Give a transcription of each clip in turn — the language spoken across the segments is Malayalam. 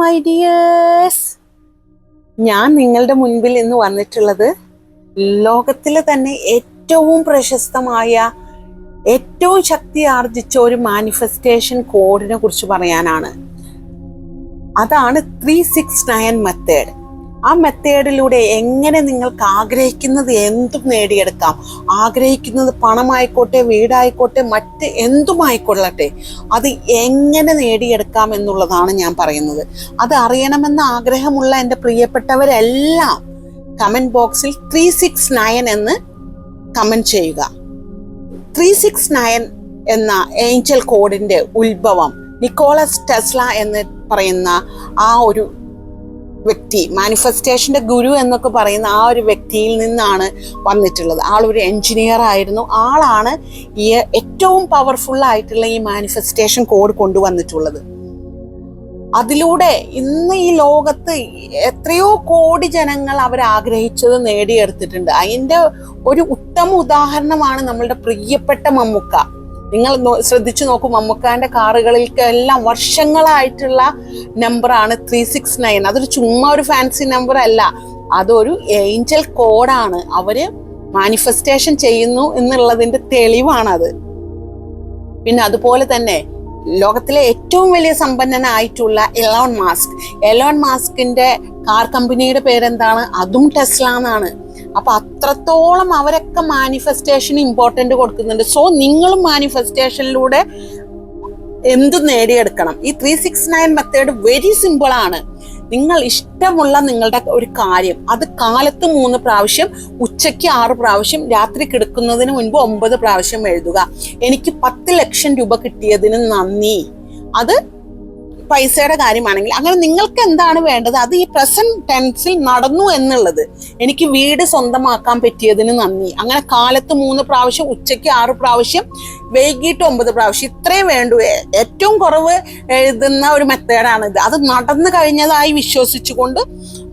മൈ ഡിയേഴ്സ്, ഞാൻ നിങ്ങളുടെ മുൻപിൽ ഇന്ന് വന്നിട്ടുള്ളത് ലോകത്തിലെ തന്നെ ഏറ്റവും പ്രശസ്തമായ ഏറ്റവും ശക്തി ആർജിച്ച ഒരു മാനിഫെസ്റ്റേഷൻ കോഡിനെ കുറിച്ച് പറയാനാണ്. അതാണ് 369 മെത്തേഡ്. ആ മെത്തേഡിലൂടെ എങ്ങനെ നിങ്ങൾക്ക് ആഗ്രഹിക്കുന്നത് എന്തും നേടിയെടുക്കാം. ആഗ്രഹിക്കുന്നത് പണമായിക്കോട്ടെ, വീടായിക്കോട്ടെ, മറ്റ് എന്തുമായിക്കൊള്ളട്ടെ, അത് എങ്ങനെ നേടിയെടുക്കാം എന്നുള്ളതാണ് ഞാൻ പറയുന്നത്. അത് അറിയണമെന്ന ആഗ്രഹമുള്ള എൻ്റെ പ്രിയപ്പെട്ടവരെല്ലാം കമൻറ്റ് ബോക്സിൽ 369 എന്ന് കമൻറ്റ് ചെയ്യുക. 369 എന്ന ഏഞ്ചൽ കോഡിൻ്റെ ഉത്ഭവം നിക്കോളസ് ടെസ്ല എന്ന് പറയുന്ന ആ ഒരു വ്യക്തി, മാനിഫെസ്റ്റേഷന്റെ ഗുരു എന്നൊക്കെ പറയുന്ന ആ ഒരു വ്യക്തിയിൽ നിന്നാണ് വന്നിട്ടുള്ളത്. ആളൊരു എഞ്ചിനീയർ ആയിരുന്നു. ആളാണ് ഈ ഏറ്റവും പവർഫുൾ ആയിട്ടുള്ള ഈ മാനിഫെസ്റ്റേഷൻ കോഡ് കൊണ്ടുവന്നിട്ടുള്ളത്. അതിലൂടെ ഇന്ന് ഈ ലോകത്ത് എത്രയോ കോടി ജനങ്ങൾ അവർ ആഗ്രഹിച്ചത് നേടിയെടുത്തിട്ടുണ്ട്. അതിൻ്റെ ഒരു ഉത്തമ ഉദാഹരണമാണ് നമ്മളുടെ പ്രിയപ്പെട്ട മമ്മൂക്ക. നിങ്ങൾ ശ്രദ്ധിച്ചു നോക്കൂ, മമ്മൂക്കാന്റെ കാറുകളിലെല്ലാം വർഷങ്ങളായിട്ടുള്ള നമ്പറാണ് 369. അതൊരു ചുമ്മാ ഒരു ഫാൻസി നമ്പർ അല്ല, അതൊരു ഏഞ്ചൽ കോഡാണ്. അവര് മാനിഫെസ്റ്റേഷൻ ചെയ്യുന്നു എന്നുള്ളതിന്റെ തെളിവാണത്. പിന്നെ അതുപോലെ തന്നെ ലോകത്തിലെ ഏറ്റവും വലിയ സമ്പന്നനായിട്ടുള്ള എലോൺ മാസ്കിന്റെ കാർ കമ്പനിയുടെ പേരെന്താണ്? അതും ടെസ്ല എന്നാണ്. അപ്പൊ അത്രത്തോളം അവരൊക്കെ മാനിഫെസ്റ്റേഷൻ ഇമ്പോർട്ടന്റ് കൊടുക്കുന്നുണ്ട്. സോ നിങ്ങളും മാനിഫെസ്റ്റേഷനിലൂടെ എന്ത് നേടിയെടുക്കണം. ഈ 369 മെത്തേഡ് വെരി സിമ്പിൾ ആണ്. നിങ്ങൾ ഇഷ്ടമുള്ള നിങ്ങളുടെ ഒരു കാര്യം അത് കാലത്ത് 3 പ്രാവശ്യം, ഉച്ചയ്ക്ക് 6 പ്രാവശ്യം, രാത്രി കിടക്കുന്നതിന് മുൻപ് 9 പ്രാവശ്യം എഴുതുക. എനിക്ക് 10 ലക്ഷം രൂപ കിട്ടിയതിന് നന്ദി. അത് പൈസയുടെ കാര്യമാണെങ്കിൽ അങ്ങനെ നിങ്ങൾക്ക് എന്താണ് വേണ്ടത്, അത് ഈ പ്രസന്റ് ടെൻസിൽ നടന്നു എന്നുള്ളത്. എനിക്ക് വീട് സ്വന്തമാക്കാൻ പറ്റിയതിന് നന്ദി. അങ്ങനെ കാലത്ത് 3 പ്രാവശ്യം, ഉച്ചയ്ക്ക് 6 പ്രാവശ്യം, വൈകിട്ട് 9 പ്രാവശ്യം, ഇത്രേ വേണ്ടു. ഏറ്റവും കുറവ് എഴുതുന്ന ഒരു മെത്തേഡാണിത്. അത് നടന്നു കഴിഞ്ഞതായി വിശ്വസിച്ചുകൊണ്ട്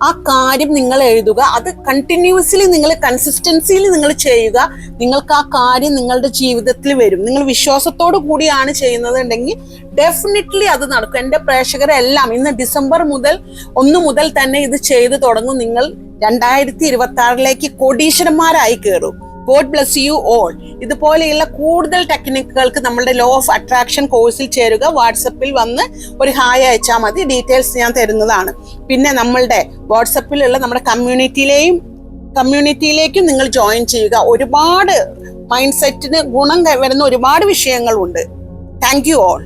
ആ കാര്യം നിങ്ങൾ എഴുതുക. അത് കണ്ടിന്യൂസ്ലി നിങ്ങൾ കൺസിസ്റ്റൻസിയിൽ നിങ്ങൾ ചെയ്യുക. നിങ്ങൾക്ക് ആ കാര്യം നിങ്ങളുടെ ജീവിതത്തിൽ വരും. നിങ്ങൾ വിശ്വാസത്തോടു കൂടിയാണ് ചെയ്യുന്നതുണ്ടെങ്കിൽ ഡെഫിനറ്റ്ലി അത് നടക്കും. എൻ്റെ പ്രേക്ഷകരെല്ലാം ഇന്ന് ഡിസംബർ 1 മുതൽ തന്നെ ഇത് ചെയ്തു തുടങ്ങും. നിങ്ങൾ 2026 കോടീശ്വരന്മാരായി കയറും. God bless you all. ഇതുപോലെയുള്ള കൂടുതൽ ടെക്നിക്കുകൾക്ക് നമ്മളുടെ ലോ ഓഫ് അട്രാക്ഷൻ കോഴ്സിൽ ചേരുക. വാട്സപ്പിൽ വന്ന് ഒരു ഹായ് അയച്ചാൽ മതി. ഡീറ്റെയിൽസ് ഞാൻ തരുന്നതാണ്. പിന്നെ നമ്മളുടെ വാട്സപ്പിലുള്ള നമ്മുടെ കമ്മ്യൂണിറ്റിയിലേക്കും നിങ്ങൾ ജോയിൻ ചെയ്യുക. ഒരുപാട് മൈൻഡ് സെറ്റിന് ഗുണം വരുന്ന ഒരുപാട് വിഷയങ്ങളുണ്ട്. Thank you all.